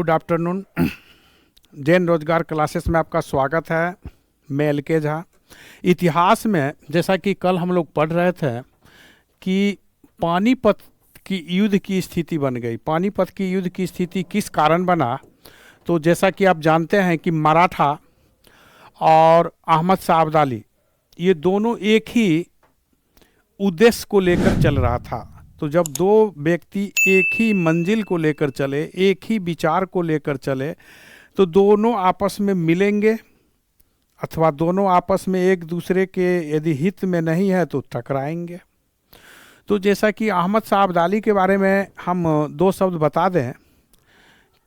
Good afternoon. Jain रोजगार classes में आपका स्वागत है। मैं एल.के. झा। इतिहास में जैसा कि कल हम लोग पढ़ रहे थे कि पानीपत की युद्ध की स्थिति बन गई। पानीपत की युद्ध की स्थिति किस कारण बना? तो जैसा कि आप जानते हैं कि मराठा और अहमद शाह अब्दाली ये दोनों एक ही उद्देश्य को लेकर चल रहा था। तो जब दो व्यक्ति एक ही मंजिल को लेकर चले, एक ही विचार को लेकर चले, तो दोनों आपस में मिलेंगे अथवा दोनों आपस में एक दूसरे के यदि हित में नहीं है तो टकराएंगे। तो जैसा कि अहमद शाह अब्दाली के बारे में हम दो शब्द बता दें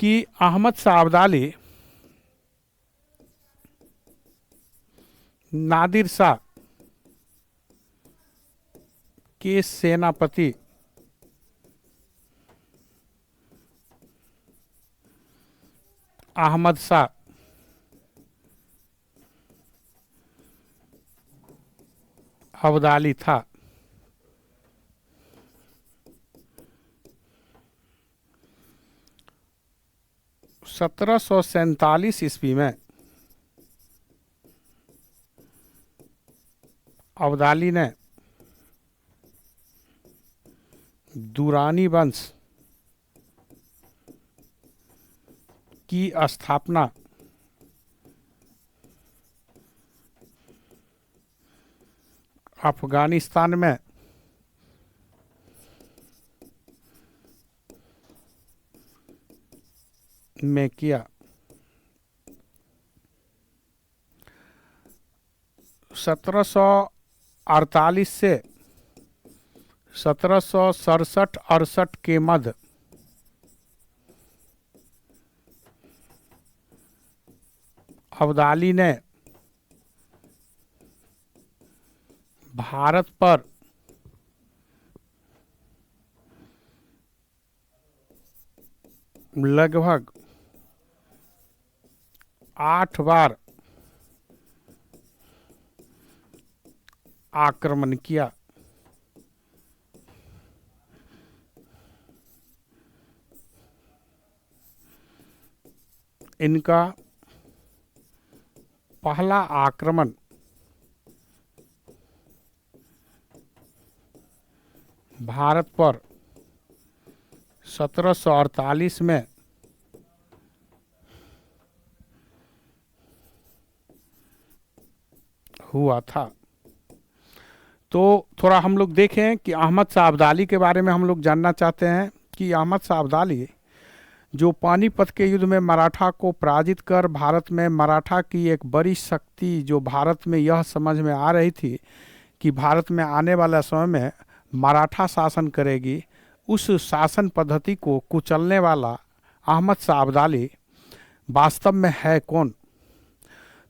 कि अहमद शाह अब्दाली नादिर शाह के सेनापति अहमद शाह अब्दाली था। सत्रह सौ सैंतालीस ईस्वी में अब्दाली ने दुरानी वंश की स्थापना अफगानिस्तान में किया। 1748 से 1767-68 के मध्य अब्दाली ने भारत पर लगभग 8 बार आक्रमण किया। इनका पहला आक्रमण भारत पर 1748 में हुआ था। तो थोड़ा हम लोग देखें कि अहमद शाह अब्दाली के बारे में हम लोग जानना चाहते हैं कि अहमद शाह अब्दाली जो पानीपत के युद्ध में मराठा को पराजित कर भारत में मराठा की एक बड़ी शक्ति जो भारत में यह समझ में आ रही थी कि भारत में आने वाला समय में मराठा शासन करेगी, उस शासन पद्धति को कुचलने वाला अहमद शाह अब्दाली वास्तव में है कौन?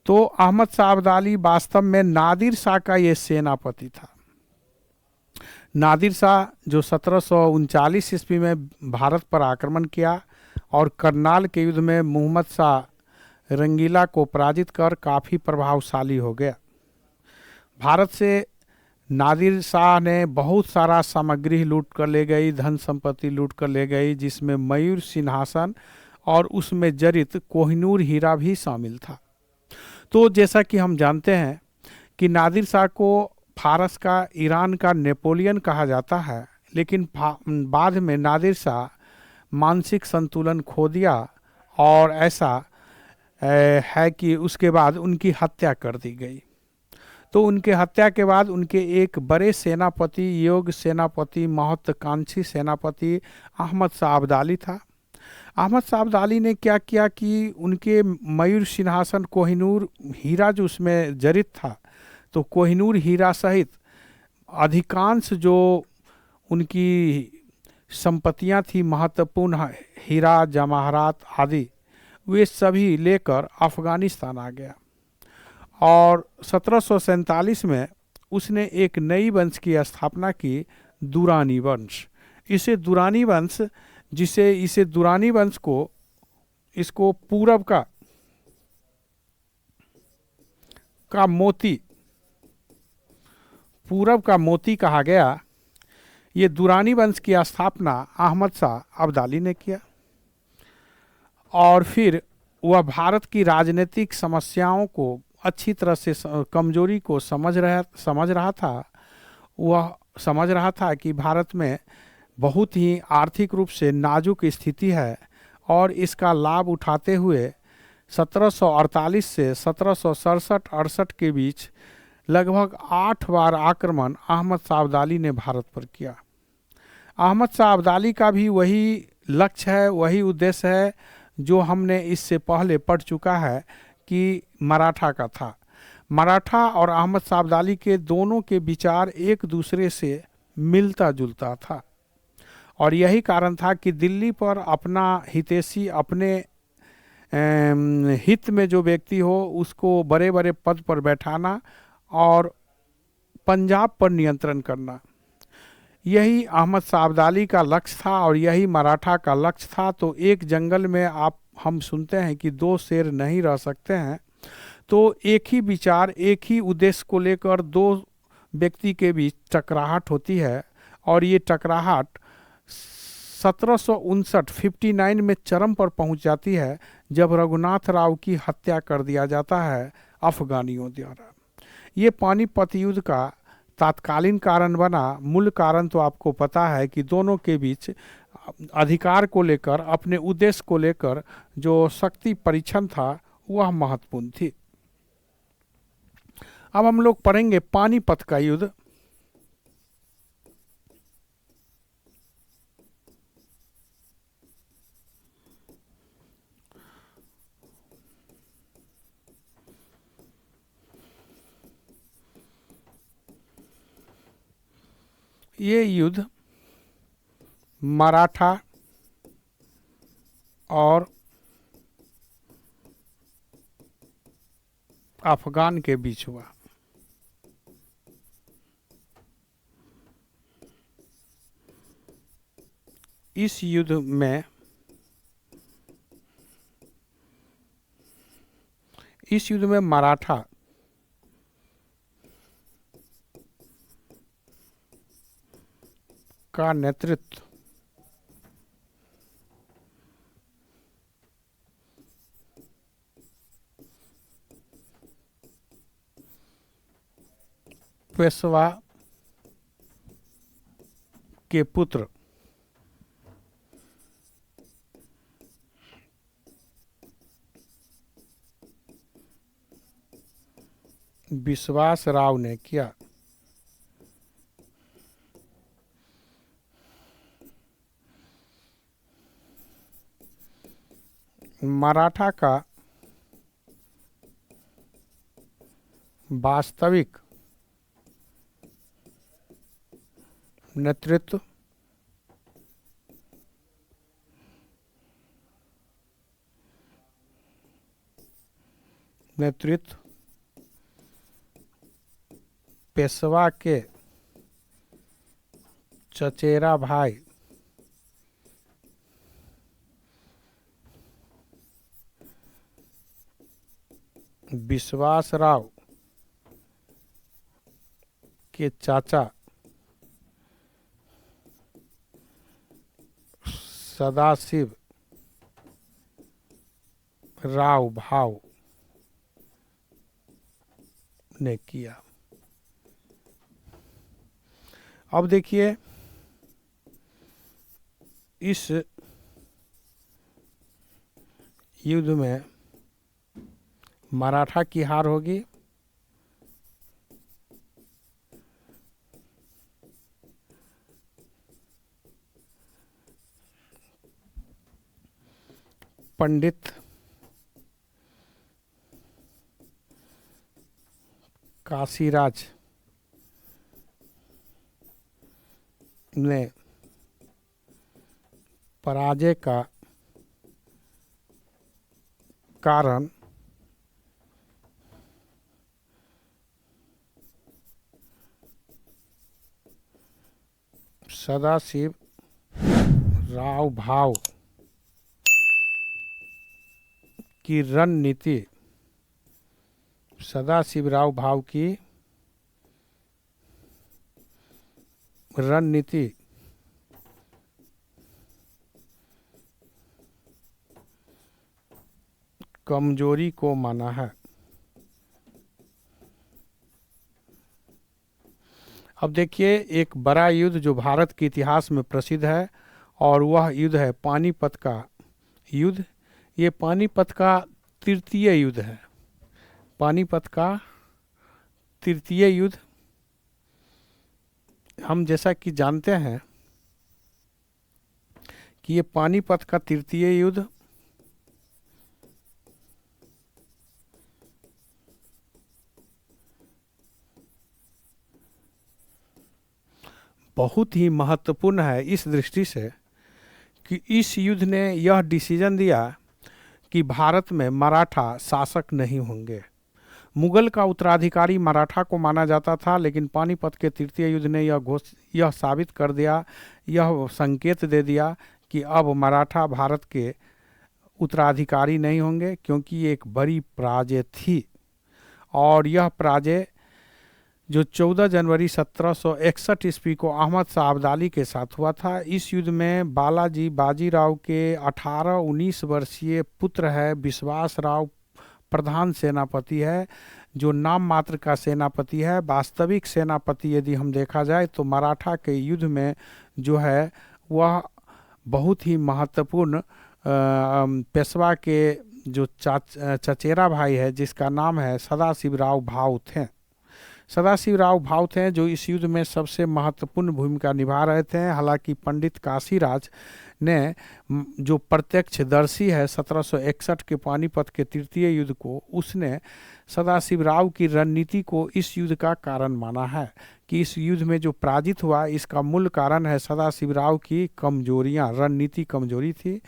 तो अहमद शाह अब्दाली वास्तव में नादिर शाह का ये सेनापति था। नादिर शाह जो 1739 ईस्वी में भारत पर आक्रमण किया और करनाल के युद्ध में मोहम्मद शाह रंगीला को पराजित कर काफ़ी प्रभावशाली हो गया। भारत से नादिर शाह ने बहुत सारा सामग्री लूट कर ले गई, धन संपत्ति लूट कर ले गई, जिसमें मयूर सिंहासन और उसमें जड़ित कोहिनूर हीरा भी शामिल था। तो जैसा कि हम जानते हैं कि नादिर शाह को फारस का, ईरान का नेपोलियन कहा जाता है, लेकिन बाद में नादिर शाह मानसिक संतुलन खो दिया और ऐसा है कि उसके बाद उनकी हत्या कर दी गई। तो उनके हत्या के बाद उनके एक बड़े सेनापति, योग्य सेनापति, महत्वाकांक्षी सेनापति अहमद शाह अब्दाली था। अहमद शाह अब्दाली ने क्या किया कि उनके मयूर सिंहासन कोहिनूर हीरा जो उसमें जड़ित था, तो कोहिनूर हीरा सहित अधिकांश जो उनकी संपत्तियां थी, महत्वपूर्ण हीरा जवाहरात आदि, वे सभी लेकर अफगानिस्तान आ गया। और 1747 में उसने एक नई वंश की स्थापना की, दुरानी वंश। इसे दुरानी वंश को इसको पूरब का मोती कहा गया। ये दुरानी वंश की स्थापना अहमद शाह अब्दाली ने किया। और फिर वह भारत की राजनीतिक समस्याओं को अच्छी तरह से कमजोरी को समझ रहा था। वह समझ रहा था कि भारत में बहुत ही आर्थिक रूप से नाजुक स्थिति है और इसका लाभ उठाते हुए 1748 से 1767-68 के बीच लगभग 8 बार आक्रमण अहमद शाह अब्दाली ने भारत पर किया। अहमद शाह अब्दाली का भी वही लक्ष्य है, वही उद्देश्य है जो हमने इससे पहले पढ़ चुका है कि मराठा का था। मराठा और अहमद शाह अब्दाली के दोनों के विचार एक दूसरे से मिलता जुलता था और यही कारण था कि दिल्ली पर अपना हितैषी, अपने हित में जो व्यक्ति हो उसको बड़े बड़े पद पर बैठाना और पंजाब पर नियंत्रण करना, यही अहमद शाह अब्दाली का लक्ष्य था और यही मराठा का लक्ष्य था। तो एक जंगल में हम सुनते हैं कि दो शेर नहीं रह सकते हैं, तो एक ही विचार, एक ही उद्देश्य को लेकर दो व्यक्ति के बीच टकराहट होती है और ये टकराहट 1759 में चरम पर पहुंच जाती है जब रघुनाथ राव की हत्या कर दिया जाता है अफगानियों द्वारा। ये पानीपत युद्ध का तात्कालीन कारण बना। मूल कारण तो आपको पता है कि दोनों के बीच अधिकार को लेकर, अपने उद्देश्य को लेकर जो शक्ति परीक्षण था वह महत्वपूर्ण थी। अब हम लोग पढ़ेंगे पानीपत का युद्ध। ये युद्ध मराठा और अफगान के बीच हुआ। इस युद्ध में मराठा का नेतृत्व पेशवा के पुत्र विश्वास राव ने किया। मराठा का वास्तविक नेतृत्व पेशवा के चचेरा भाई विश्वास राव के चाचा सदाशिव राव भाव ने किया। अब देखिए, इस युद्ध में मराठा की हार होगी। पंडित काशीराज ने पराजय का कारण सदाशिव राव भाव की रणनीति, सदाशिव राव भाव की रणनीति कमजोरी को माना है। अब देखिए एक बड़ा युद्ध जो भारत के इतिहास में प्रसिद्ध है और वह युद्ध है पानीपत का युद्ध। ये पानीपत का तृतीय युद्ध है। पानीपत का तृतीय युद्ध हम जैसा कि जानते हैं कि ये पानीपत का तृतीय युद्ध बहुत ही महत्वपूर्ण है इस दृष्टि से कि इस युद्ध ने यह डिसीजन दिया कि भारत में मराठा शासक नहीं होंगे। मुगल का उत्तराधिकारी मराठा को माना जाता था, लेकिन पानीपत के तृतीय युद्ध ने यह साबित कर दिया, यह संकेत दे दिया कि अब मराठा भारत के उत्तराधिकारी नहीं होंगे, क्योंकि ये एक बड़ी पराजय थी। और यह पराजय जो 14 जनवरी 1761 ईस्वी को अहमद शाह अब्दाली के साथ हुआ था। इस युद्ध में बालाजी बाजीराव के 18-19 वर्षीय पुत्र है विश्वास राव प्रधान सेनापति है, जो नाम मात्र का सेनापति है। वास्तविक सेनापति यदि हम देखा जाए तो मराठा के युद्ध में जो है वह बहुत ही महत्वपूर्ण पेशवा के जो चचेरा भाई है, जिसका नाम है सदाशिवराव भाऊ थे। सदाशिवराव भाऊ थे जो इस युद्ध में सबसे महत्वपूर्ण भूमिका निभा रहे थे। हालांकि पंडित काशीराज ने जो प्रत्यक्षदर्शी है 1761 के पानीपत के तृतीय युद्ध को, उसने सदाशिवराव की रणनीति को इस युद्ध का कारण माना है कि इस युद्ध में जो पराजित हुआ इसका मूल कारण है सदाशिवराव की कमजोरियां, रणनीति कमजोरी थी।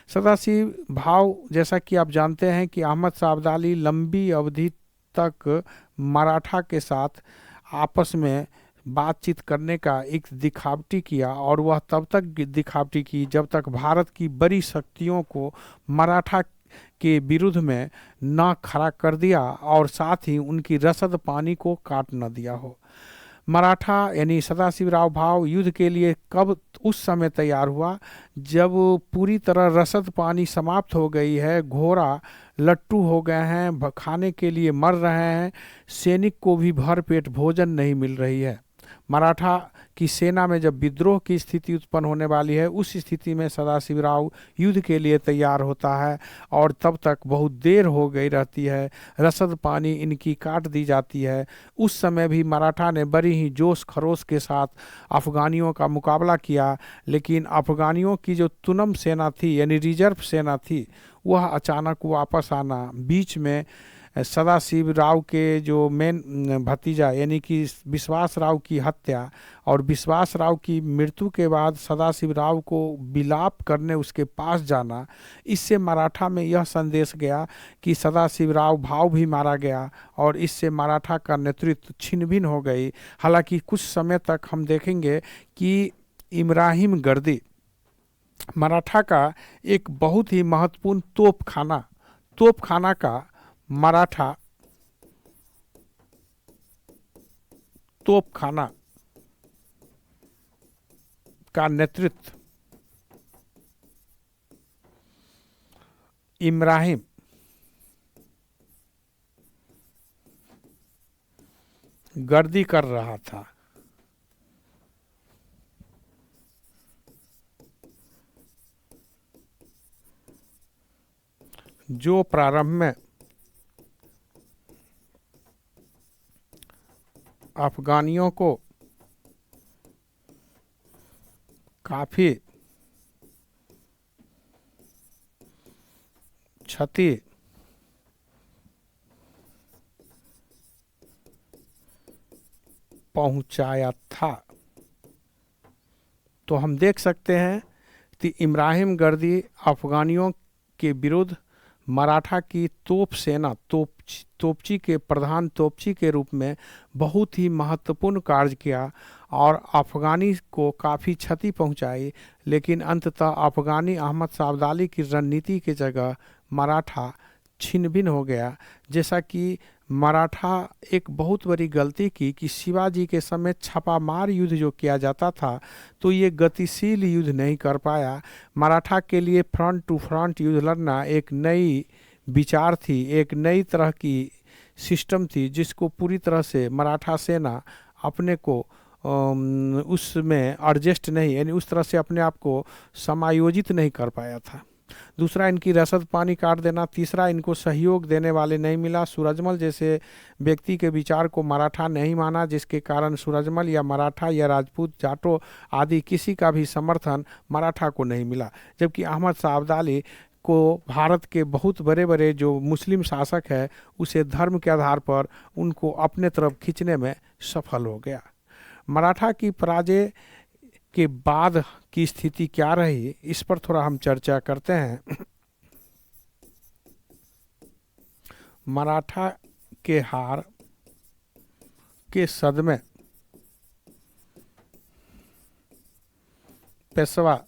सदाशिव भाव जैसा कि आप जानते हैं कि अहमद शाह अब्दाली लंबी अवधि तक मराठा के साथ आपस में बातचीत करने का एक दिखावटी किया, और वह तब तक दिखावटी की जब तक भारत की बड़ी शक्तियों को मराठा के विरुद्ध में न खड़ा कर दिया और साथ ही उनकी रसद पानी को काट न दिया हो। मराठा यानी सदाशिवराव भाव युद्ध के लिए कब उस समय तैयार हुआ जब पूरी तरह रसद पानी समाप्त हो गई है, घोड़ा लट्टू हो गए हैं, खाने के लिए मर रहे हैं, सैनिक को भी भरपेट भोजन नहीं मिल रही है। मराठा की सेना में जब विद्रोह की स्थिति उत्पन्न होने वाली है, उस स्थिति में सदाशिवराव युद्ध के लिए तैयार होता है और तब तक बहुत देर हो गई रहती है, रसद पानी इनकी काट दी जाती है। उस समय भी मराठा ने बड़ी ही जोश खरोश के साथ अफगानियों का मुकाबला किया, लेकिन अफगानियों की जो तुनम सेना थी यानी रिजर्व सेना थी, वह अचानक वापस आना, बीच में सदाशिवराव के जो मेन भतीजा यानी कि विश्वास राव की हत्या और विश्वास राव की मृत्यु के बाद सदाशिवराव को विलाप करने उसके पास जाना, इससे मराठा में यह संदेश गया कि सदाशिवराव भाव भी मारा गया और इससे मराठा का नेतृत्व छिन्न भिन्न हो गई। हालांकि कुछ समय तक हम देखेंगे कि इब्राहिम गर्दी मराठा का एक बहुत ही महत्वपूर्ण तोपखाना का मराठा तोपखाना का नेतृत्व इब्राहिम गर्दी कर रहा था। जो प्रारंभ में अफगानियों को काफी क्षति पहुंचाया था, तो हम देख सकते हैं कि इब्राहिम गर्दी अफगानियों के विरुद्ध मराठा की तोप सेना तोपची के प्रधान तोपची के रूप में बहुत ही महत्वपूर्ण कार्य किया और अफगानी को काफ़ी क्षति पहुंचाई। लेकिन अंततः अफगानी अहमद शाह अब्दाली की रणनीति की जगह मराठा छिन्न भिन्न हो गया। जैसा कि मराठा एक बहुत बड़ी गलती की कि शिवाजी के समय छापामार युद्ध जो किया जाता था तो ये गतिशील युद्ध नहीं कर पाया। मराठा के लिए फ्रंट टू फ्रंट युद्ध लड़ना एक नई विचार थी, एक नई तरह की सिस्टम थी, जिसको पूरी तरह से मराठा सेना अपने को उसमें एडजस्ट नहीं, यानी उस तरह से अपने आप को समायोजित नहीं कर पाया था। दूसरा, इनकी रसद पानी काट देना। तीसरा, इनको सहयोग देने वाले नहीं मिला। सूरजमल जैसे व्यक्ति के विचार को मराठा नहीं माना, जिसके कारण सूरजमल या मराठा या राजपूत, जाटो आदि किसी का भी समर्थन मराठा को नहीं मिला। जबकि अहमद शाह अब्दाली को भारत के बहुत बड़े बड़े जो मुस्लिम शासक है, उसे धर्म के आधार पर उनको अपने तरफ खींचने में सफल हो गया। मराठा की पराजय के बाद की स्थिति क्या रही, इस पर थोड़ा हम चर्चा करते हैं। मराठा के हार के सदमे पेशवा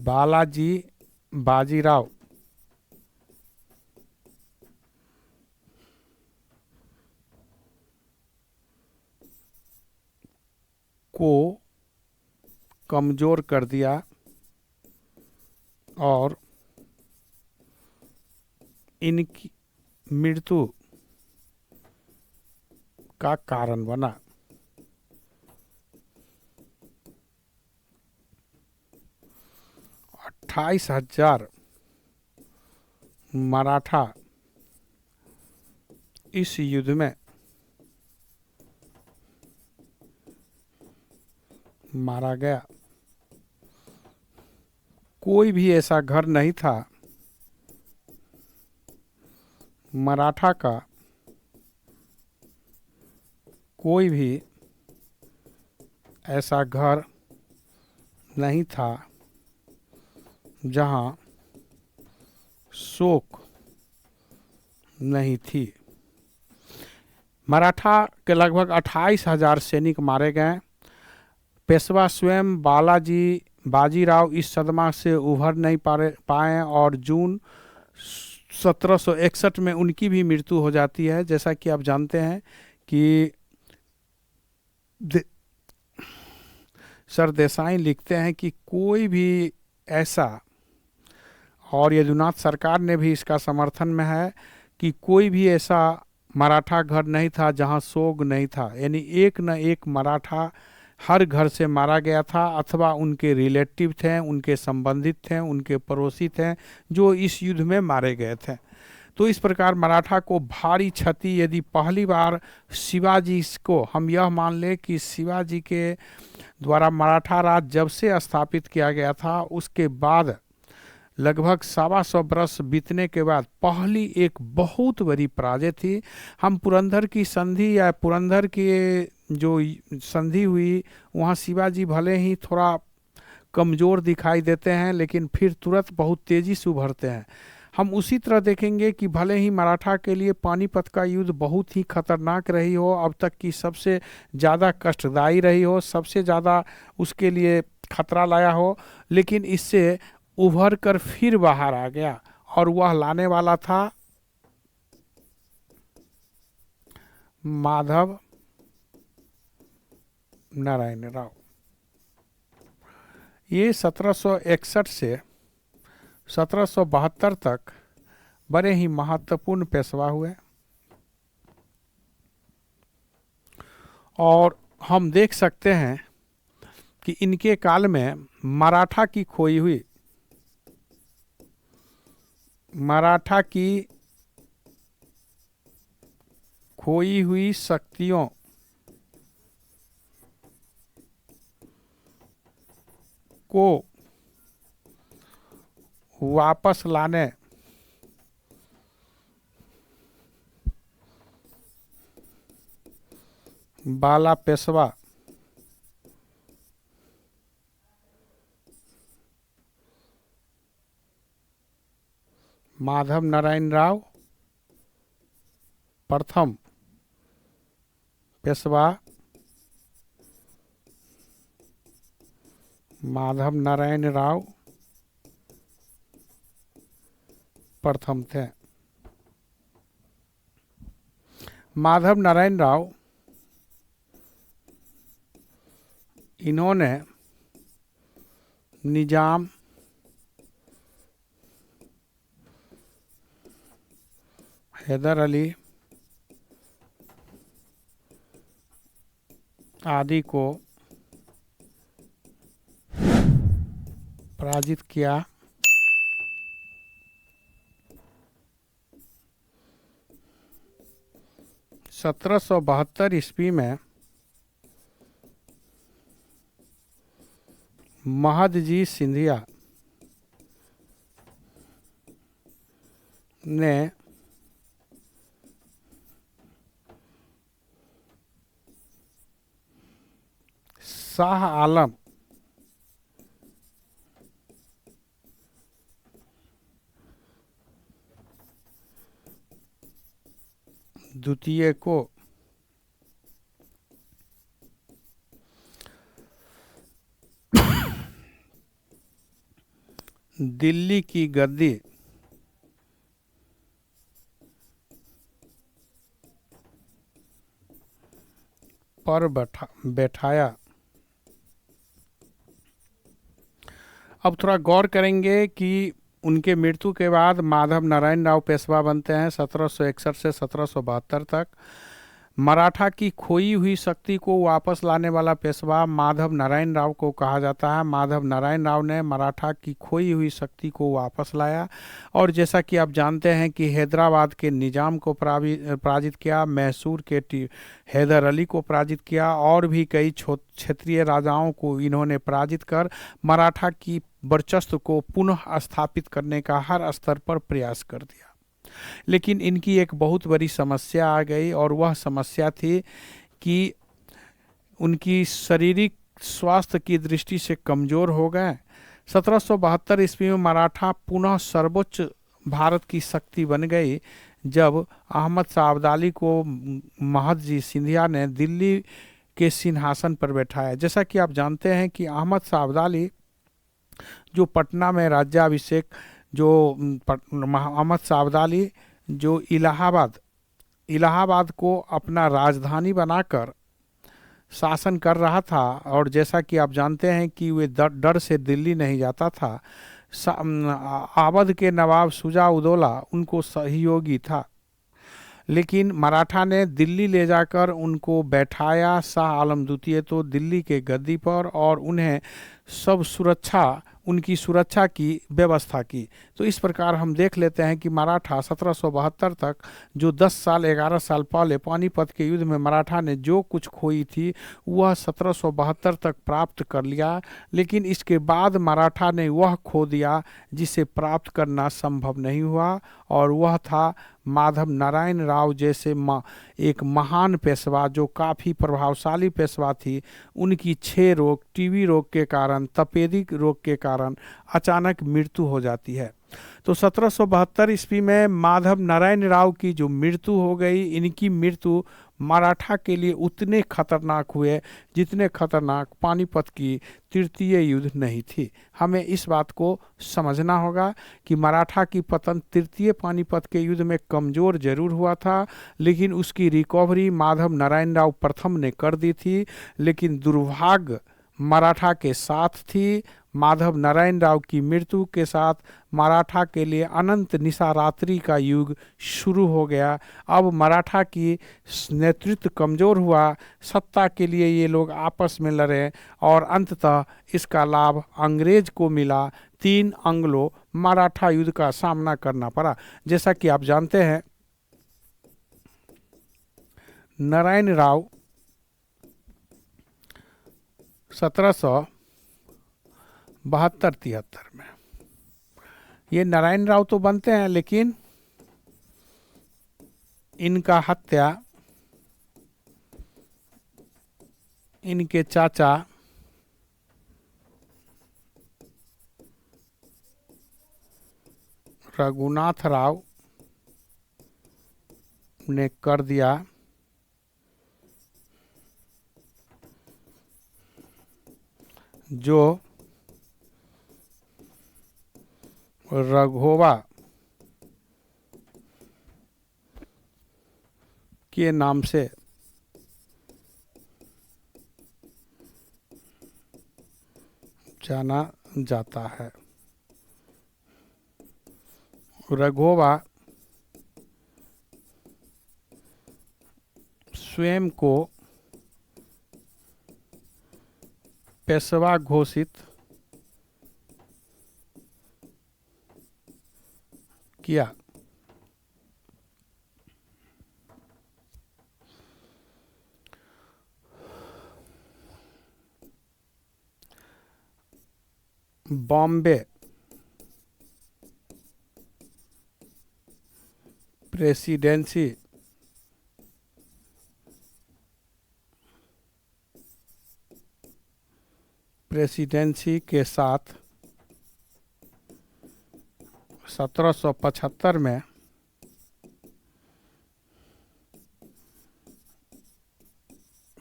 बालाजी बाजीराव को कमजोर कर दिया और इनकी मृत्यु का कारण बना। 28,000 मराठा इस युद्ध में मारा गया। कोई भी ऐसा घर नहीं था मराठा का, कोई भी ऐसा घर नहीं था जहां शोक नहीं थी। मराठा के लगभग 28,000 सैनिक मारे गए। पेशवा स्वयं बालाजी बाजीराव इस सदमा से उभर नहीं पाए और जून 1761 में उनकी भी मृत्यु हो जाती है। जैसा कि आप जानते हैं कि सर देसाई लिखते हैं कि कोई भी ऐसा, और यदुनाथ सरकार ने भी इसका समर्थन में है, कि कोई भी ऐसा मराठा घर नहीं था जहां सोग नहीं था। यानी एक न एक मराठा हर घर से मारा गया था, अथवा उनके रिलेटिव थे, उनके संबंधित थे, उनके पड़ोसी थे जो इस युद्ध में मारे गए थे। तो इस प्रकार मराठा को भारी क्षति, यदि पहली बार शिवाजी को हम यह मान ले कि शिवाजी के द्वारा मराठा राज जब से स्थापित किया गया था, उसके बाद लगभग 125 वर्ष बीतने के बाद पहली एक बहुत बड़ी पराजय थी। हम पुरंदर की संधि या पुरंदर की जो संधि हुई, वहाँ शिवाजी भले ही थोड़ा कमज़ोर दिखाई देते हैं, लेकिन फिर तुरंत बहुत तेज़ी से उभरते हैं। हम उसी तरह देखेंगे कि भले ही मराठा के लिए पानीपत का युद्ध बहुत ही खतरनाक रही हो, अब तक की सबसे ज़्यादा कष्टदायी रही हो, सबसे ज़्यादा उसके लिए खतरा लाया हो, लेकिन इससे उभर कर फिर बाहर आ गया, और वह लाने वाला था माधव नारायण राव। ये 1761 से 1772 तक बड़े ही महत्वपूर्ण पेशवा हुए, और हम देख सकते हैं कि इनके काल में मराठा की खोई हुई शक्तियों को वापस लाने वाला पेशवा माधव नारायण राव प्रथम पेशवा माधव नारायण राव प्रथम थे। माधव नारायण राव इन्होंने निजाम हैदर अली आदि को पराजित किया। 1772 ईस्वी में महदजी सिंधिया ने शाह आलम द्वितीय को दिल्ली की गद्दी पर बैठाया। अब थोड़ा गौर करेंगे कि उनके मृत्यु के बाद माधव नारायण राव पेशवा बनते हैं 1761 से 1772 तक। मराठा की खोई हुई शक्ति को वापस लाने वाला पेशवा माधव नारायण राव को कहा जाता है। माधव नारायण राव ने मराठा की खोई हुई शक्ति को वापस लाया और जैसा कि आप जानते हैं कि हैदराबाद के निजाम को पराजित किया, मैसूर के हैदर अली को पराजित किया और भी कई क्षेत्रीय राजाओं को इन्होंने पराजित कर मराठा की वर्चस्व को पुनः स्थापित करने का हर स्तर पर प्रयास कर दिया। लेकिन इनकी एक बहुत बड़ी समस्या आ गई और वह समस्या थी कि उनकी शारीरिक स्वास्थ्य की दृष्टि से कमज़ोर हो गए। 1772 ईस्वी में मराठा पुनः सर्वोच्च भारत की शक्ति बन गई जब अहमद शाह अब्दाली को महदजी सिंधिया ने दिल्ली के सिंहासन पर बैठाया। जैसा कि आप जानते हैं कि अहमद शाह अब्दाली जो पटना में राज्याभिषेक जो अहमद शाह अब्दाली जो इलाहाबाद को अपना राजधानी बनाकर शासन कर रहा था और जैसा कि आप जानते हैं कि वे डर से दिल्ली नहीं जाता था। अवध के नवाब शुजा उदौला उनको सहयोगी था, लेकिन मराठा ने दिल्ली ले जाकर उनको बैठाया शाह आलम द्वितीय तो दिल्ली के गद्दी पर और उन्हें उनकी सुरक्षा की व्यवस्था की। तो इस प्रकार हम देख लेते हैं कि मराठा 1772 तक जो 11 साल पहले पानीपत के युद्ध में मराठा ने जो कुछ खोई थी वह 1772 तक प्राप्त कर लिया, लेकिन इसके बाद मराठा ने वह खो दिया जिसे प्राप्त करना संभव नहीं हुआ और वह था माधव नारायण राव जैसे एक महान पेशवा जो काफ़ी प्रभावशाली पेशवा थी। उनकी क्षय रोग, टीबी रोग के कारण, तपेदिक रोग के कारण अचानक मृत्यु हो जाती है। तो 1772 ईस्वी में माधव नारायण राव की जो मृत्यु हो गई, इनकी मृत्यु मराठा के लिए उतने खतरनाक हुए जितने खतरनाक पानीपत की तृतीय युद्ध नहीं थी। हमें इस बात को समझना होगा कि मराठा की पतन तृतीय पानीपत के युद्ध में कमज़ोर जरूर हुआ था, लेकिन उसकी रिकवरी माधव नारायण राव प्रथम ने कर दी थी। लेकिन दुर्भाग्य मराठा के साथ थी। माधव नारायण राव की मृत्यु के साथ मराठा के लिए अनंत निशारात्रि का युग शुरू हो गया। अब मराठा की नेतृत्व कमज़ोर हुआ, सत्ता के लिए ये लोग आपस में लड़े और अंततः इसका लाभ अंग्रेज को मिला। 3 एंग्लो मराठा युद्ध का सामना करना पड़ा। जैसा कि आप जानते हैं नारायण राव 1772-73 में ये नारायण राव तो बनते हैं, लेकिन इनका हत्या इनके चाचा रघुनाथ राव ने कर दिया, जो रघोवा के नाम से जाना जाता है। रघोवा स्वयं को पेशवा घोषित किया। बॉम्बे प्रेसिडेंसी के साथ 1775 में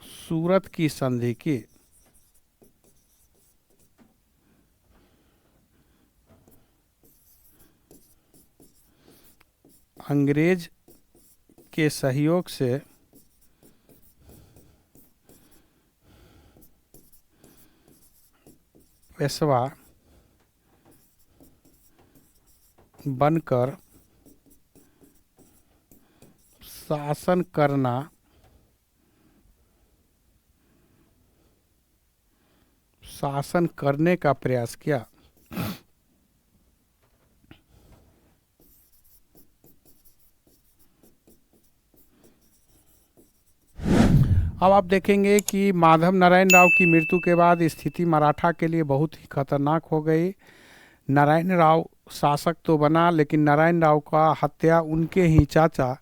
सूरत की संधि की। अंग्रेज के सहयोग से पेशवा बनकर शासन करने का प्रयास किया। अब आप देखेंगे कि माधव नारायण राव की मृत्यु के बाद स्थिति मराठा के लिए बहुत ही खतरनाक हो गई। नारायण राव शासक तो बना, लेकिन नारायण राव का हत्या उनके ही चाचा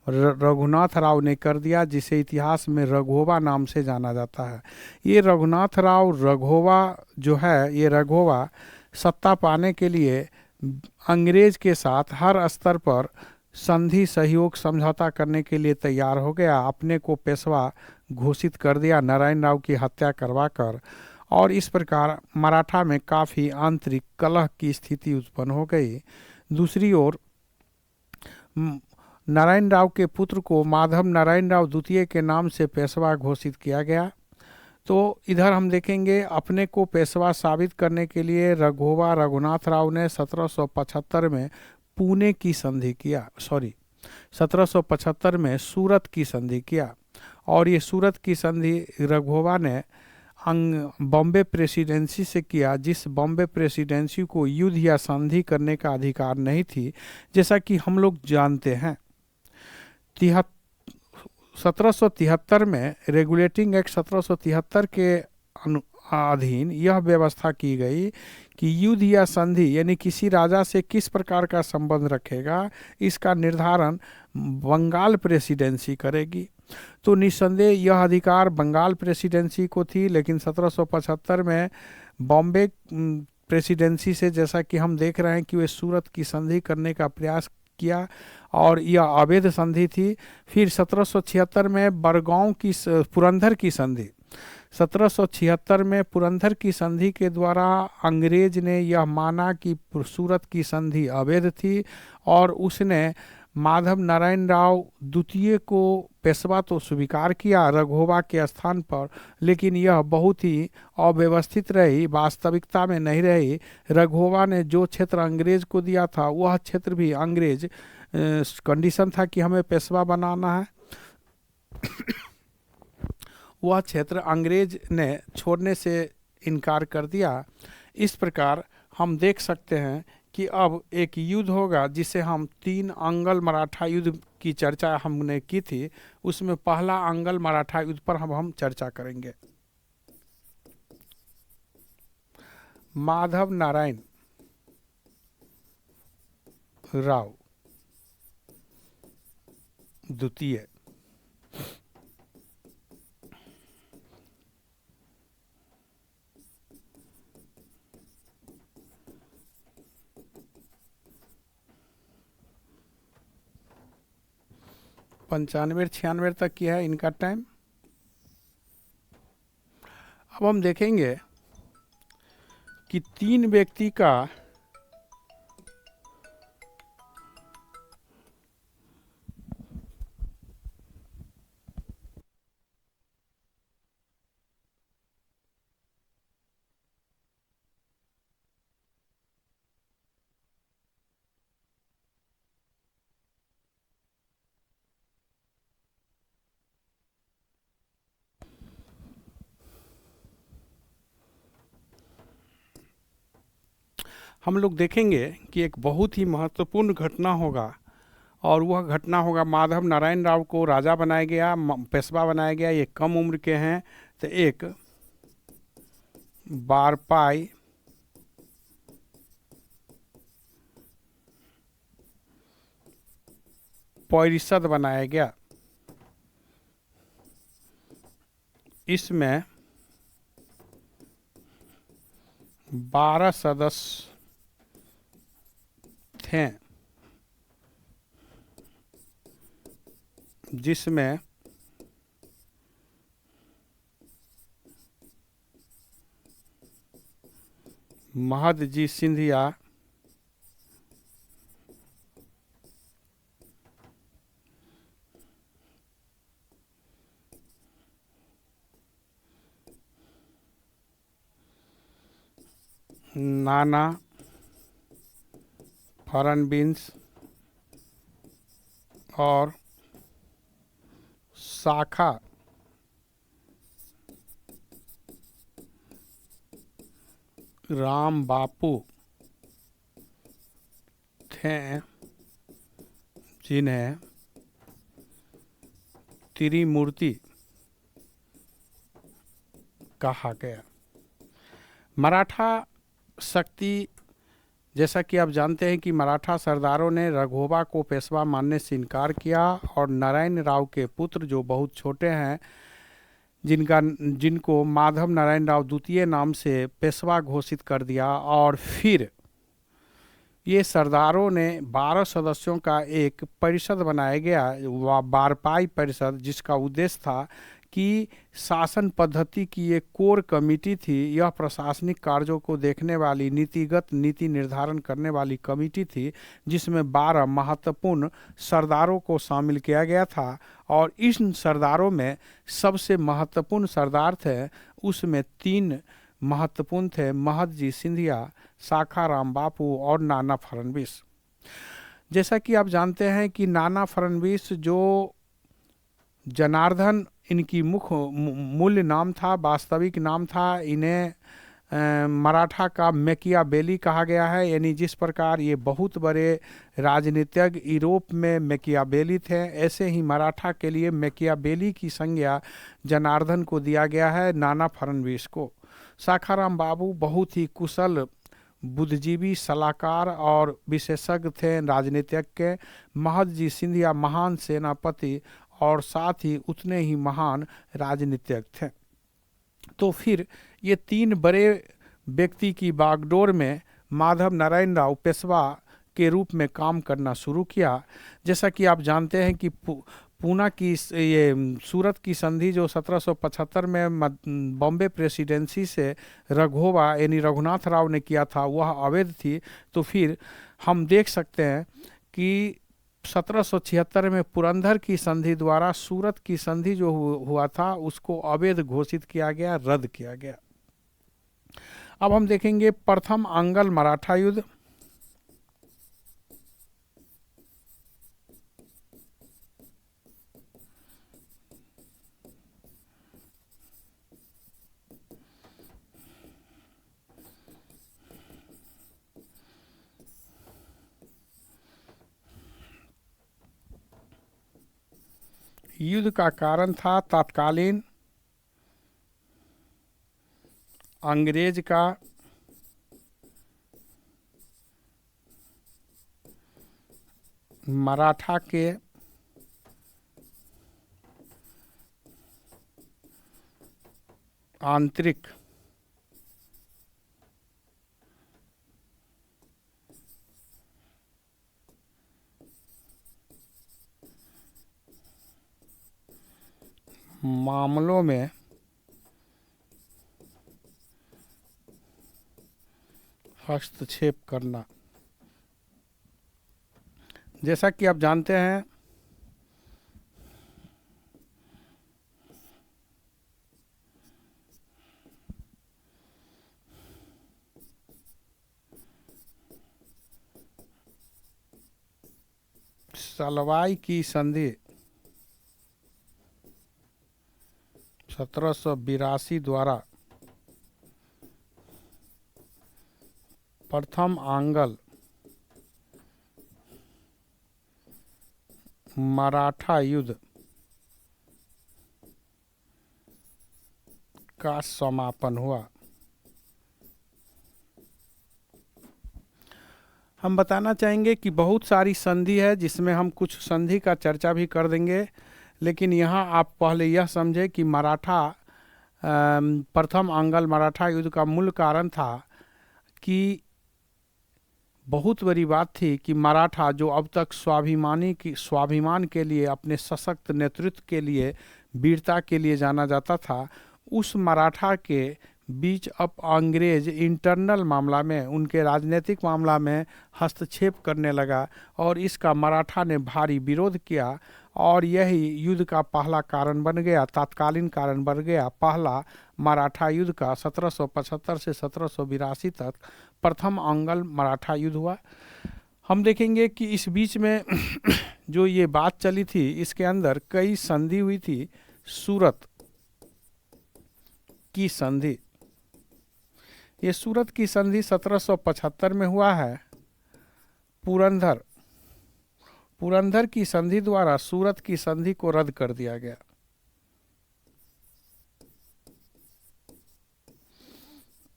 रघुनाथ राव ने कर दिया, जिसे इतिहास में रघोवा नाम से जाना जाता है। ये रघुनाथ राव रघोवा जो है, ये रघोवा सत्ता पाने के लिए अंग्रेज के साथ हर स्तर पर संधि सहयोग समझौता करने के लिए तैयार हो गया। अपने को पेशवा घोषित कर दिया नारायण राव की हत्या करवाकर, और इस प्रकार मराठा में काफ़ी आंतरिक कलह की स्थिति उत्पन्न हो गई। दूसरी ओर नारायण राव के पुत्र को माधव नारायण राव द्वितीय के नाम से पेशवा घोषित किया गया। तो इधर हम देखेंगे अपने को पेशवा साबित करने के लिए रघोवा रघुनाथ राव ने 1775 में पुणे की संधि किया, 1775 में सूरत की संधि किया। और ये सूरत की संधि रघोवा ने बॉम्बे प्रेसिडेंसी से किया, जिस बॉम्बे प्रेसिडेंसी को युद्ध या संधि करने का अधिकार नहीं थी। जैसा कि हम लोग जानते हैं 1773 में रेगुलेटिंग एक्ट 1773 के अधीन यह व्यवस्था की गई कि युद्ध या संधि यानी किसी राजा से किस प्रकार का संबंध रखेगा, इसका निर्धारण बंगाल प्रेसिडेंसी करेगी। तो निस्संदेह यह अधिकार बंगाल प्रेसिडेंसी को थी, लेकिन 1775 में बॉम्बे प्रेसिडेंसी से, जैसा कि हम देख रहे हैं कि वे सूरत की संधि करने का प्रयास किया और यह अवैध संधि थी। फिर 1776 में बरगांव की पुरंदर की संधि, 1776 में पुरंदर की संधि के द्वारा अंग्रेज ने यह माना कि सूरत की संधि अवैध थी और उसने माधव नारायण राव द्वितीय को पेशवा तो स्वीकार किया रघोवा के स्थान पर, लेकिन यह बहुत ही अव्यवस्थित रही, वास्तविकता में नहीं रही। रघोवा ने जो क्षेत्र अंग्रेज को दिया था वह क्षेत्र भी अंग्रेज कंडीशन था कि हमें पेशवा बनाना है, वह क्षेत्र अंग्रेज ने छोड़ने से इनकार कर दिया। इस प्रकार हम देख सकते हैं कि अब एक युद्ध होगा जिसे हम 3 अंगल मराठा युद्ध की चर्चा हमने की थी, उसमें पहला अंगल मराठा युद्ध पर हम चर्चा करेंगे। माधव नारायण राव द्वितीय पंचानवे 96 तक की है इनका टाइम। अब हम देखेंगे कि 3 व्यक्ति का हम लोग देखेंगे कि एक बहुत ही महत्वपूर्ण घटना होगा, और वह घटना होगा माधव नारायण राव को राजा बनाया गया, पेशवा बनाया गया। ये कम उम्र के हैं, तो एक बारपाई परिषद बनाया गया। इसमें 12 सदस्य थे, जिसमें महदजी सिंधिया, नाना फडणवीस और शाखा राम बापू थे, जिन्हें त्रिमूर्ति कहा गया। मराठा शक्ति, जैसा कि आप जानते हैं कि मराठा सरदारों ने रघोबा को पेशवा मानने से इनकार किया, और नारायण राव के पुत्र जो बहुत छोटे हैं, जिनको माधव नारायण राव द्वितीय नाम से पेशवा घोषित कर दिया। और फिर ये सरदारों ने 12 सदस्यों का एक परिषद बनाया गया, वह बारपाई परिषद, जिसका उद्देश्य था कि शासन पद्धति की एक कोर कमेटी थी। यह प्रशासनिक कार्यों को देखने वाली, नीतिगत नीति निर्धारण करने वाली कमेटी थी, जिसमें 12 महत्वपूर्ण सरदारों को शामिल किया गया था। और इन सरदारों में सबसे महत्वपूर्ण सरदार थे, उसमें 3 महत्वपूर्ण थे: महदजी सिंधिया, शाखा राम बापू और नाना फडणवीस। जैसा कि आप जानते हैं कि नाना फडणवीस, जो जनार्दन इनकी मूल्य नाम था, वास्तविक नाम था, इन्हें मराठा का मैकियावेली कहा गया है। यानी जिस प्रकार ये बहुत बड़े राजनीतिज्ञ यूरोप में मैकियावेली थे, ऐसे ही मराठा के लिए मैकियावेली की संज्ञा जनार्दन को दिया गया है, नाना फडणवीस को। शाखाराम बाबू बहुत ही कुशल बुद्धिजीवी, सलाहकार और विशेषज्ञ थे राजनीतिज्ञ के। महदजी सिंधिया महान सेनापति और साथ ही उतने ही महान राजनीतिज्ञ थे। तो फिर ये 3 बड़े व्यक्ति की बागडोर में माधव नारायण राव पेशवा के रूप में काम करना शुरू किया। जैसा कि आप जानते हैं कि पूना की ये सूरत की संधि जो 1775 में बॉम्बे प्रेसिडेंसी से रघोबा यानी रघुनाथ राव ने किया था, वह अवैध थी। तो फिर हम देख सकते हैं कि 1776 में पुरंदर की संधि द्वारा सूरत की संधि जो हुआ था, उसको अवैध घोषित किया गया, रद्द किया गया। अब हम देखेंगे प्रथम अंगल मराठा युद्ध। युद्ध का कारण था तत्कालीन अंग्रेज का मराठा के आंतरिक मामलों में हस्तक्षेप करना। जैसा कि आप जानते हैं सलवाई की संधि 1782 द्वारा प्रथम आंग्ल मराठा युद्ध का समापन हुआ। हम बताना चाहेंगे कि बहुत सारी संधि है जिसमें हम कुछ संधि का चर्चा भी कर देंगे, लेकिन यहाँ आप पहले यह समझे कि प्रथम आंग्ल मराठा युद्ध का मूल कारण था कि बहुत बड़ी बात थी कि मराठा जो अब तक स्वाभिमान के लिए, अपने सशक्त नेतृत्व के लिए, वीरता के लिए जाना जाता था, उस मराठा के बीच अब अंग्रेज इंटरनल मामला में, उनके राजनीतिक मामला में हस्तक्षेप करने लगा और इसका मराठा ने भारी विरोध किया और यही युद्ध का पहला कारण बन गया, तात्कालीन कारण बन गया। पहला मराठा युद्ध का 1775 से 1782 तक प्रथम आंग्ल मराठा युद्ध हुआ। हम देखेंगे कि इस बीच में जो ये बात चली थी, इसके अंदर कई संधि हुई थी। सूरत की संधि, ये सूरत की संधि 1775 में हुआ है। पुरंदर की संधि द्वारा सूरत की संधि को रद्द कर दिया गया।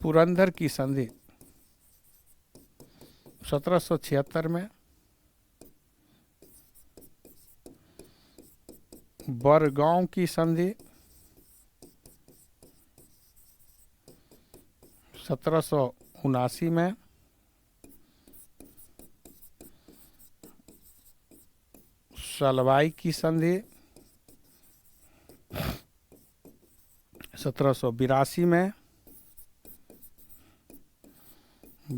पुरंदर की संधि 1776 में, बरगांव की संधि 1779 में, सलवाई की संधि 1782 में,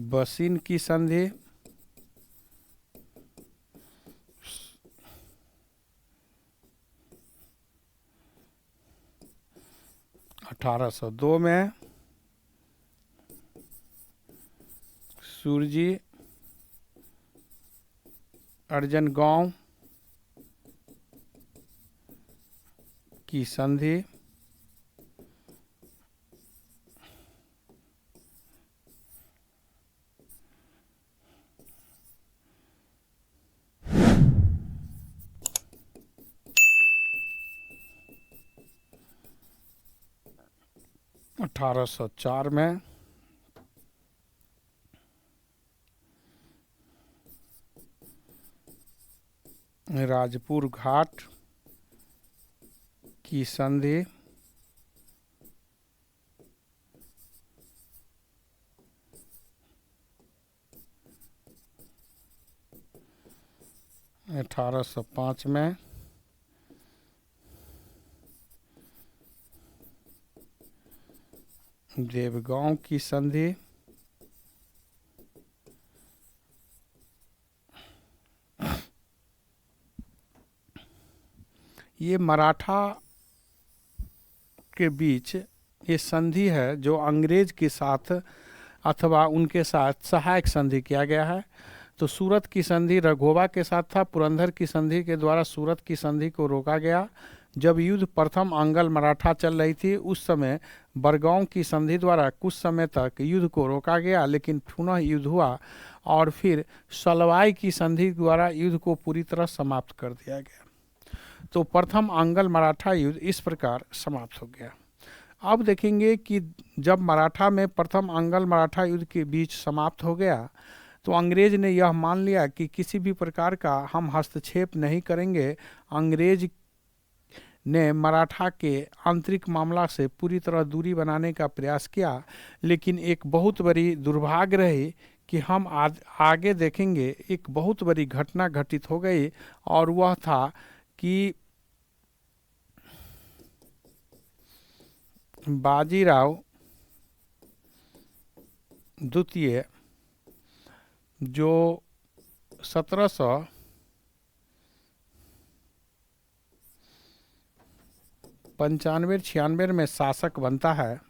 बसीन की संधि 1802 में, सुरजी अर्जन गांव की संधि 1804 में, राजपुर घाट की संधि 1805 में, देवगांव की संधि 1806 ये मराठा के बीच ये संधि है जो अंग्रेज के साथ अथवा उनके साथ सहायक संधि किया गया है। तो सूरत की संधि रघोबा के साथ था। पुरंदर की संधि के द्वारा सूरत की संधि को रोका गया। जब युद्ध प्रथम आंग्ल मराठा चल रही थी उस समय बरगांव की संधि द्वारा कुछ समय तक युद्ध को रोका गया, लेकिन पुनः युद्ध हुआ और फिर सलवाई की संधि द्वारा युद्ध को पूरी तरह समाप्त कर दिया गया। तो प्रथम आंग्ल मराठा युद्ध इस प्रकार समाप्त हो गया। अब देखेंगे कि जब मराठा में प्रथम आंग्ल मराठा युद्ध के बीच समाप्त हो गया तो अंग्रेज ने यह मान लिया कि किसी भी प्रकार का हम हस्तक्षेप नहीं करेंगे। अंग्रेज ने मराठा के आंतरिक मामला से पूरी तरह दूरी बनाने का प्रयास किया, लेकिन एक बहुत बड़ी दुर्भाग्य रही कि हम आगे देखेंगे एक बहुत बड़ी घटना घटित हो गई और वह था कि बाजीराव द्वितीय जो 1795-96 में शासक बनता है,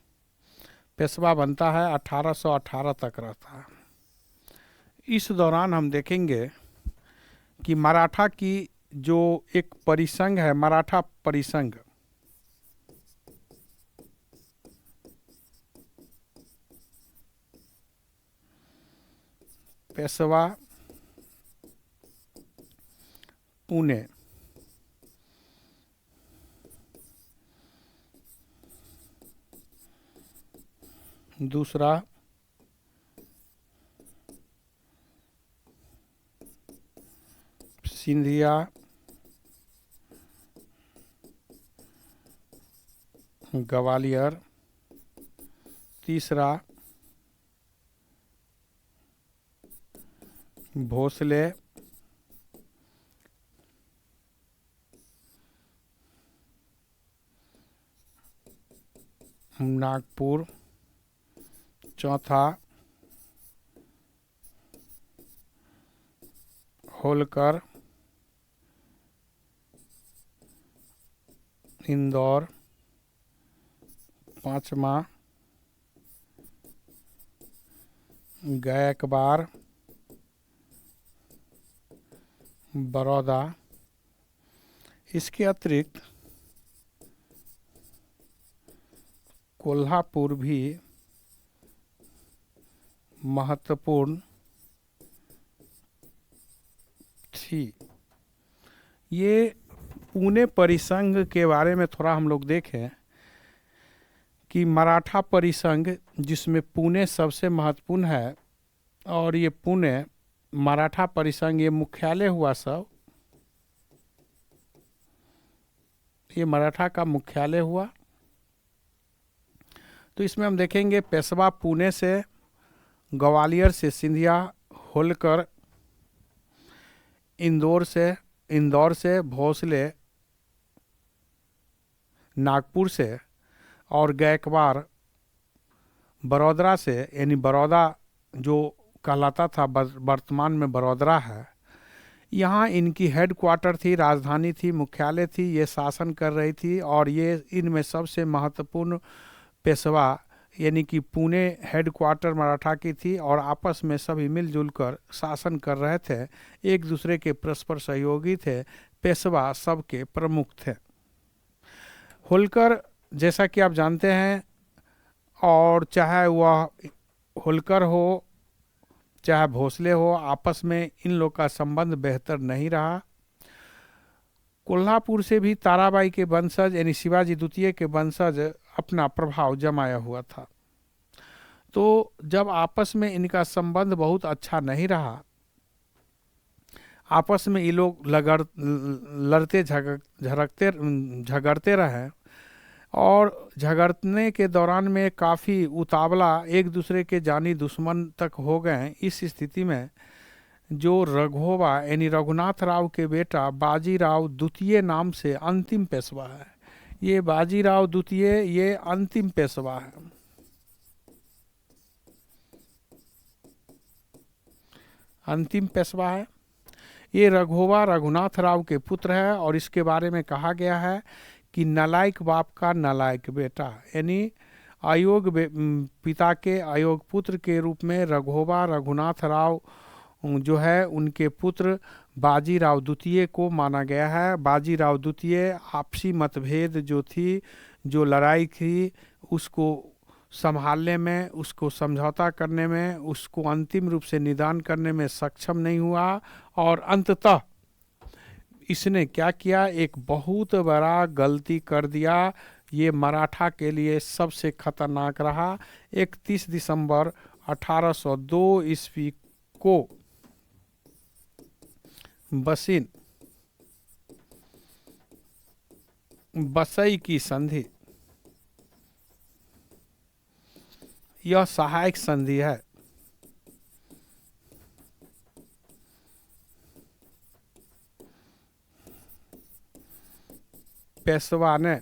पेशवा बनता है, 1818 तक रहता है। इस दौरान हम देखेंगे कि मराठा की जो एक परिसंघ है, मराठा परिसंघ, पेशवा पुणे। दूसरा सिंधिया ग्वालियर। तीसरा भोसले नागपुर। चौथा होलकर इंदौर। पांचवा गायकवाड़ बड़ौदा। इसके अतिरिक्त कोल्हापुर भी महत्वपूर्ण थी। ये पुणे परिसंघ के बारे में थोड़ा हम लोग देखें कि मराठा परिसंघ जिसमें पुणे सबसे महत्वपूर्ण है, और ये पुणे मराठा परिसंघ ये मुख्यालय हुआ सब, ये मराठा का मुख्यालय हुआ। तो इसमें हम देखेंगे पेशवा पुणे से, ग्वालियर से सिंधिया, होलकर इंदौर से भोसले नागपुर से, और गायकवाड़ बड़ौदा से, यानी बड़ौदा जो कहलाता था वर्तमान में बड़ौदा है। यहाँ इनकी हेड क्वार्टर थी, राजधानी थी, मुख्यालय थी, ये शासन कर रही थी। और ये इनमें सबसे महत्वपूर्ण पेशवा यानी कि पुणे हेड क्वार्टर मराठा की थी, और आपस में सभी मिलजुल कर शासन कर रहे थे, एक दूसरे के परस्पर सहयोगी थे। पेशवा सबके प्रमुख थे। होलकर जैसा कि आप जानते हैं, और चाहे वह होलकर हो चाहे भोसले हो, आपस में इन लोग का संबंध बेहतर नहीं रहा। कोल्हापुर से भी ताराबाई के वंशज यानी शिवाजी द्वितीय के वंशज अपना प्रभाव जमाया हुआ था। तो जब आपस में इनका संबंध बहुत अच्छा नहीं रहा, आपस में ये लोग लड़ते झगड़ते रहे, और झगड़ने के दौरान में काफ़ी उतावला एक दूसरे के जानी दुश्मन तक हो गए। इस स्थिति में जो रघोबा यानी रघुनाथ राव के बेटा बाजीराव द्वितीय नाम से अंतिम पेशवा है, ये बाजीराव द्वितीय ये अंतिम पेशवा है। अंतिम पेशवा है। ये रघोबा रघुनाथ राव के पुत्र है, और इसके बारे में कहा गया है कि नालायक बाप का नालायक बेटा, यानी पिता के अयोग पुत्र के रूप में रघोबा रघुनाथ राव जो है उनके पुत्र बाजीराव द्वितीय को माना गया है। बाजीराव द्वितीय आपसी मतभेद जो थी, जो लड़ाई थी, उसको संभालने में, उसको समझौता करने में, उसको अंतिम रूप से निदान करने में सक्षम नहीं हुआ, और अंततः इसने क्या किया, एक बहुत बड़ा गलती कर दिया। ये मराठा के लिए सबसे खतरनाक रहा। 31 दिसंबर 1802 ईस्वी को बसई की संधि, यह सहायक संधि है। पेशवा ने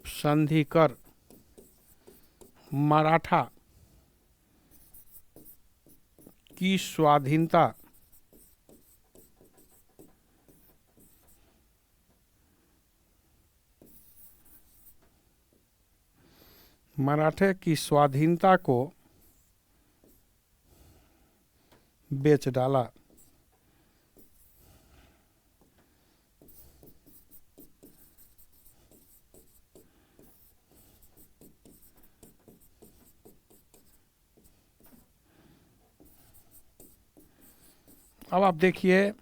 संधि कर मराठा की स्वाधीनता मराठे की स्वाधीनता को बेच डाला। अब आप देखिए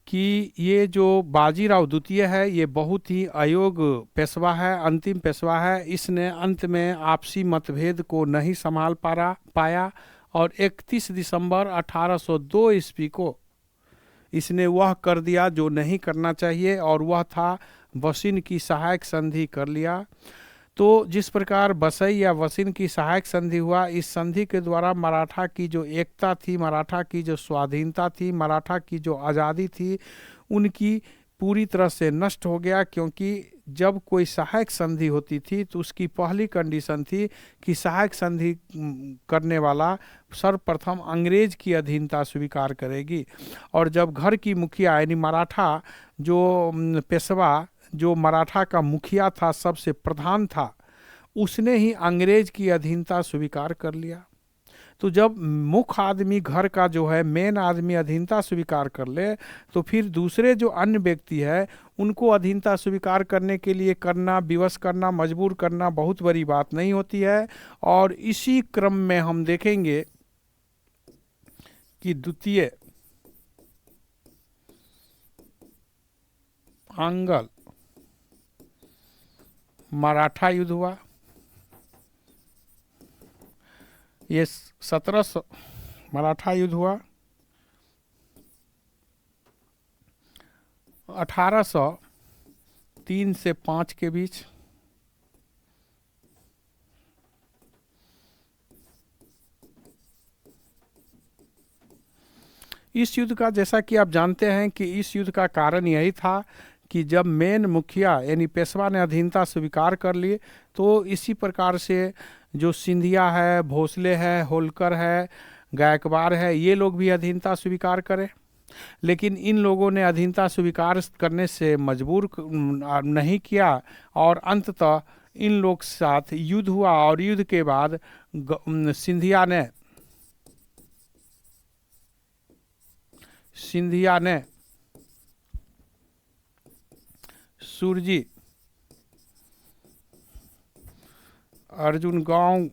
कि ये जो बाजीराव द्वितीय है ये बहुत ही अयोग्य पेशवा है, अंतिम पेशवा है। इसने अंत में आपसी मतभेद को नहीं संभाल पाया और 31 दिसंबर 1802 ईस्वी को इसने वह कर दिया जो नहीं करना चाहिए, और वह था वशिन की सहायक संधि कर लिया। तो जिस प्रकार बसई या वशिन की सहायक संधि हुआ, इस संधि के द्वारा मराठा की जो एकता थी, मराठा की जो स्वाधीनता थी, मराठा की जो आज़ादी थी, उनकी पूरी तरह से नष्ट हो गया। क्योंकि जब कोई सहायक संधि होती थी तो उसकी पहली कंडीशन थी कि सहायक संधि करने वाला सर्वप्रथम अंग्रेज की अधीनता स्वीकार करेगी। और जब घर की मुखिया यानी मराठा जो पेशवा, जो मराठा का मुखिया था, सबसे प्रधान था, उसने ही अंग्रेज की अधीनता स्वीकार कर लिया। तो जब मुख्य आदमी घर का जो है मेन आदमी अधीनता स्वीकार कर ले, तो फिर दूसरे जो अन्य व्यक्ति है उनको अधीनता स्वीकार करने के लिए करना, विवश करना, मजबूर करना बहुत बड़ी बात नहीं होती है। और इसी क्रम में हम देखेंगे कि द्वितीय आंग्ल मराठा युद्ध हुआ। ये 1700 मराठा युद्ध हुआ 1803 से 5 के बीच। इस युद्ध का, जैसा कि आप जानते हैं कि इस युद्ध का कारण यही था कि जब मेन मुखिया यानी पेशवा ने अधीनता स्वीकार कर ली, तो इसी प्रकार से जो सिंधिया है, भोसले है, होलकर है, गायकवाड़ है, ये लोग भी अधीनता स्वीकार करें। लेकिन इन लोगों ने अधीनता स्वीकार करने से मजबूर नहीं किया, और अंततः इन लोग के साथ युद्ध हुआ। और युद्ध के बाद सिंधिया ने सुरजी, अर्जुन गांव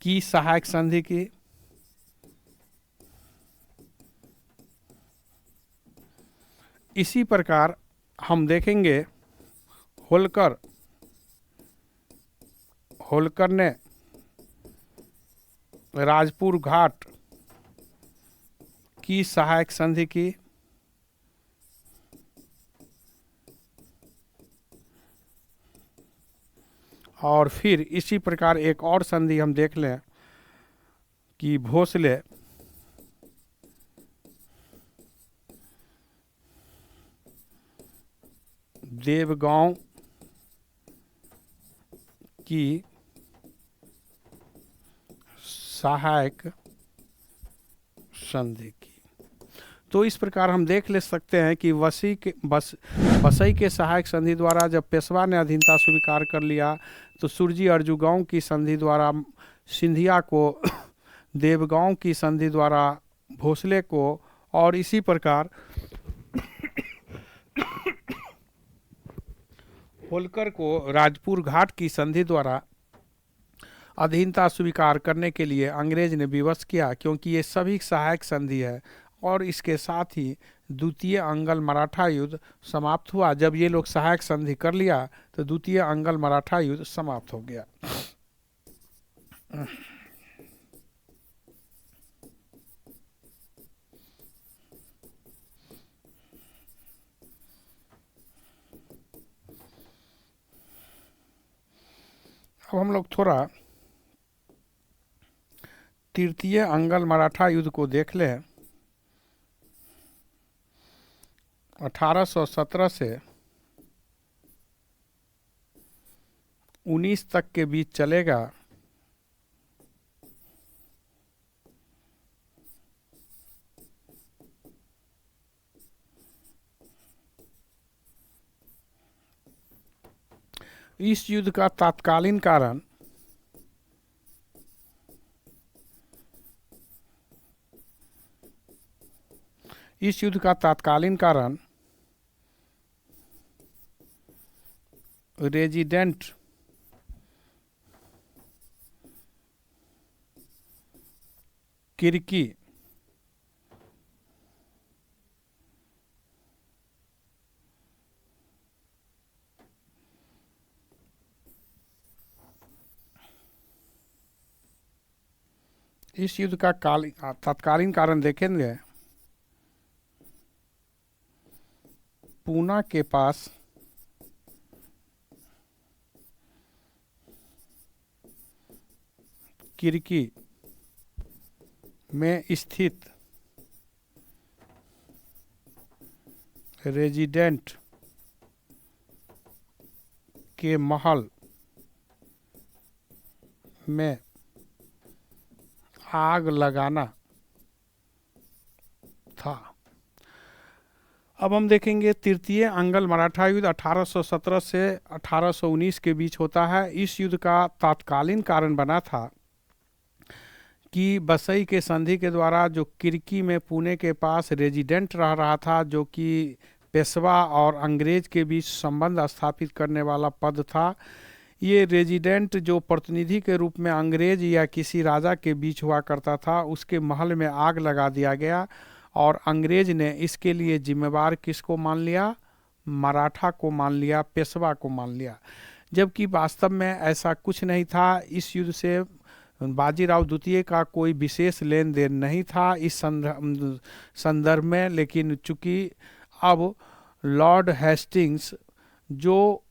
की सहायक संधि की। इसी प्रकार हम देखेंगे होलकर ने राजपुर घाट की सहायक संधि की। और फिर इसी प्रकार एक और संधि हम देख लें कि भोसले देवगांव की सहायक संधि की। तो इस प्रकार हम देख ले सकते हैं कि बसई के सहायक संधि द्वारा जब पेशवा ने अधीनता स्वीकार कर लिया, तो सुरजी अर्जुगांव की संधि द्वारा सिंधिया को, देवगांव की संधि द्वारा भोसले को, और इसी प्रकार होलकर को राजपुर घाट की संधि द्वारा अधीनता स्वीकार करने के लिए अंग्रेज ने विवश किया। क्योंकि ये सभी सहायक संधि है। और इसके साथ ही द्वितीय अंगल मराठा युद्ध समाप्त हुआ। जब ये लोग सहायक संधि कर लिया तो द्वितीय अंगल मराठा युद्ध समाप्त हो गया। अब हम लोग थोड़ा तृतीय अंगल मराठा युद्ध को देख लें। 1817 से 19 तक के बीच चलेगा। इस युद्ध का तात्कालीन कारण रेजिडेंट किर्की इस युद्ध का तत्कालीन कारण देखेंगे। पूना के पास किरकी में स्थित रेजिडेंट के महल में आग लगाना था। अब हम देखेंगे तृतीय अंगल मराठा युद्ध 1817 से 1819 के बीच होता है। इस युद्ध का तत्कालीन कारण बना था कि बसई के संधि के द्वारा जो किरकी में पुणे के पास रेजिडेंट रह रहा था, जो कि पेशवा और अंग्रेज के बीच संबंध स्थापित करने वाला पद था, ये रेजिडेंट जो प्रतिनिधि के रूप में अंग्रेज या किसी राजा के बीच हुआ करता था, उसके महल में आग लगा दिया गया और अंग्रेज ने इसके लिए जिम्मेवार किसको मान लिया? मराठा को मान लिया, पेशवा को मान लिया, जबकि वास्तव में ऐसा कुछ नहीं था। इस युद्ध से बाजीराव द्वितीय का कोई विशेष लेन देन नहीं था इस संदर्भ में, लेकिन चूंकि अब लॉर्ड हेस्टिंग्स जो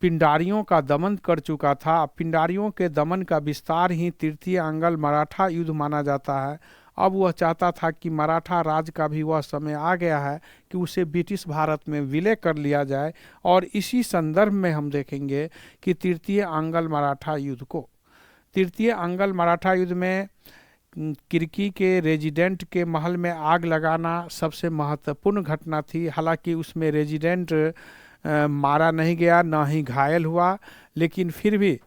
पिंडारियों का दमन कर चुका था, पिंडारियों के दमन का विस्तार ही तृतीय अंगल मराठा युद्ध माना जाता है। अब वह चाहता था कि मराठा राज का भी वह समय आ गया है कि उसे ब्रिटिश भारत में विलय कर लिया जाए, और इसी संदर्भ में हम देखेंगे कि तृतीय अंगल मराठा युद्ध को, तृतीय अंगल मराठा युद्ध में किरकी के रेजिडेंट के महल में आग लगाना सबसे महत्वपूर्ण घटना थी। हालांकि उसमें रेजिडेंट मारा नहीं गया, ना ही घायल हुआ, लेकिन फिर भी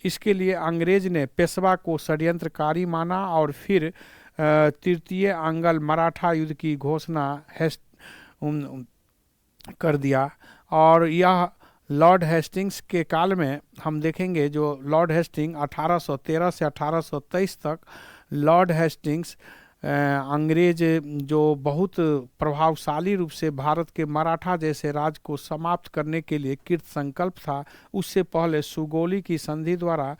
इसके लिए अंग्रेज ने पेशवा को षड्यंत्रकारी माना और फिर तृतीय अंगल मराठा युद्ध की घोषणा कर दिया। और यह लॉर्ड हेस्टिंग्स के काल में हम देखेंगे, जो लॉर्ड हेस्टिंग 1813 से 1823 तक लॉर्ड हेस्टिंग्स अंग्रेज जो बहुत प्रभावशाली रूप से भारत के मराठा जैसे राज को समाप्त करने के लिए कृत संकल्प था, उससे पहले सुगोली की संधि द्वारा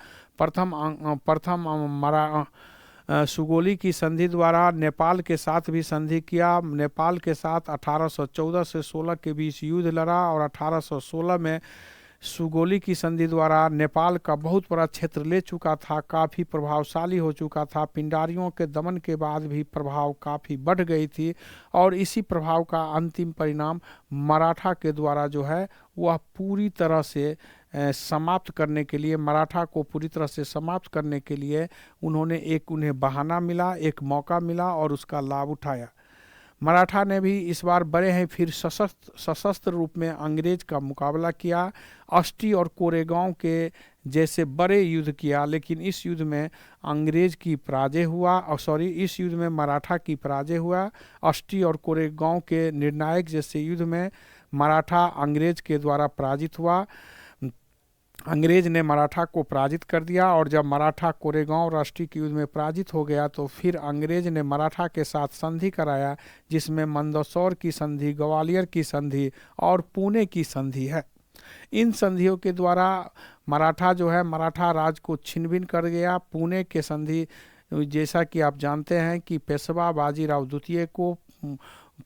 सुगोली की संधि द्वारा नेपाल के साथ भी संधि किया। नेपाल के साथ 1814 से 16 के बीच युद्ध लड़ा और 1816 में सुगोली की संधि द्वारा नेपाल का बहुत बड़ा क्षेत्र ले चुका था, काफ़ी प्रभावशाली हो चुका था। पिंडारियों के दमन के बाद भी प्रभाव काफ़ी बढ़ गई थी और इसी प्रभाव का अंतिम परिणाम मराठा के द्वारा जो है वह पूरी तरह से समाप्त करने के लिए, मराठा को पूरी तरह से समाप्त करने के लिए उन्हें बहाना मिला, एक मौका मिला और उसका लाभ उठाया। मराठा ने भी इस बार बड़े हैं फिर सशस्त्र रूप में अंग्रेज का मुकाबला किया, अष्टी और कोरेगांव के जैसे बड़े युद्ध किया, लेकिन इस युद्ध में अंग्रेज की पराजय हुआ, इस युद्ध में मराठा की पराजय हुआ। अष्टी और कोरेगांव के निर्णायक जैसे युद्ध में मराठा अंग्रेज के द्वारा पराजित हुआ। अंग्रेज ने मराठा को पराजित कर दिया और जब मराठा कोरेगांव और अष्टी के युद्ध में पराजित हो गया तो फिर अंग्रेज ने मराठा के साथ संधि कराया, जिसमें मंदसौर की संधि, ग्वालियर की संधि और पुणे की संधि है। इन संधियों के द्वारा मराठा जो है मराठा राज को छिन-भिन कर गया। पुणे के संधि जैसा कि आप जानते हैं कि पेशवा बाजीराव द्वितीय को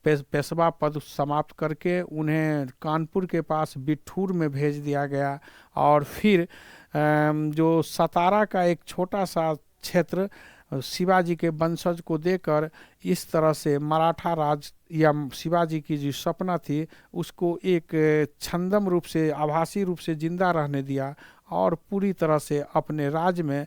पेशवा पद समाप्त करके उन्हें कानपुर के पास बिठूर में भेज दिया गया और फिर जो सतारा का एक छोटा सा क्षेत्र शिवाजी के वंशज को देकर इस तरह से मराठा राज या शिवाजी की जो सपना थी उसको एक छंदम रूप से, आभासी रूप से जिंदा रहने दिया और पूरी तरह से अपने राज्य में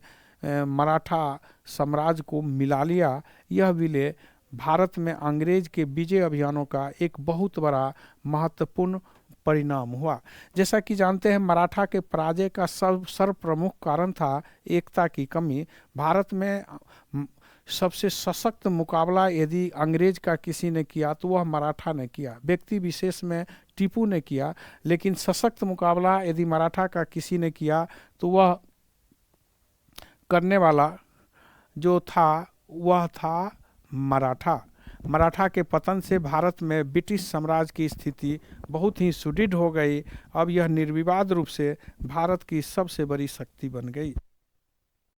मराठा साम्राज्य को मिला लिया। यह विलय भारत में अंग्रेज के विजय अभियानों का एक बहुत बड़ा महत्वपूर्ण परिणाम हुआ। जैसा कि जानते हैं मराठा के पराजय का सर्वप्रमुख कारण था एकता की कमी। भारत में सबसे सशक्त मुकाबला यदि अंग्रेज का किसी ने किया तो वह मराठा ने किया, व्यक्ति विशेष में टीपू ने किया, लेकिन सशक्त मुकाबला यदि मराठा का किसी ने किया तो वह करने वाला जो था वह था मराठा के पतन से भारत में ब्रिटिश साम्राज्य की स्थिति बहुत ही सुदृढ़ हो गई। अब यह निर्विवाद रूप से भारत की सबसे बड़ी शक्ति बन गई।